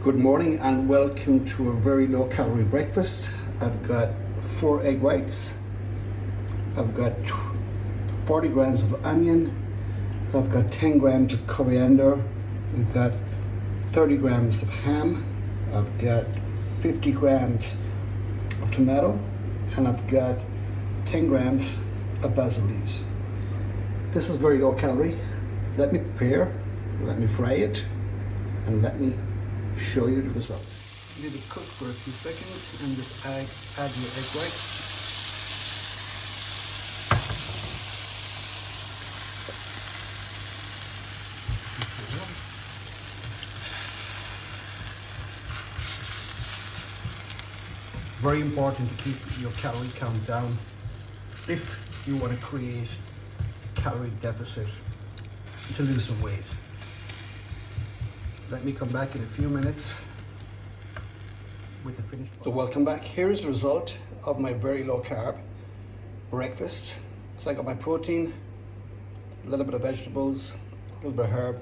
Good morning and welcome to a very low calorie breakfast. I've got 4 egg whites, I've got 40 grams of onion, I've got 10 grams of coriander, I've got 30 grams of ham, I've got 50 grams of tomato, and I've got 10 grams of basil leaves. This is very low calorie. Let me prepare, let me fry it, and let me show you the result. Leave it cook for a few seconds and just add your egg whites. Very important to keep your calorie count down if you want to create a calorie deficit to lose some weight. Let me come back in a few minutes with the finished one. So welcome back. Here is the result of my very low carb breakfast. So I got my protein, a little bit of vegetables, a little bit of herb,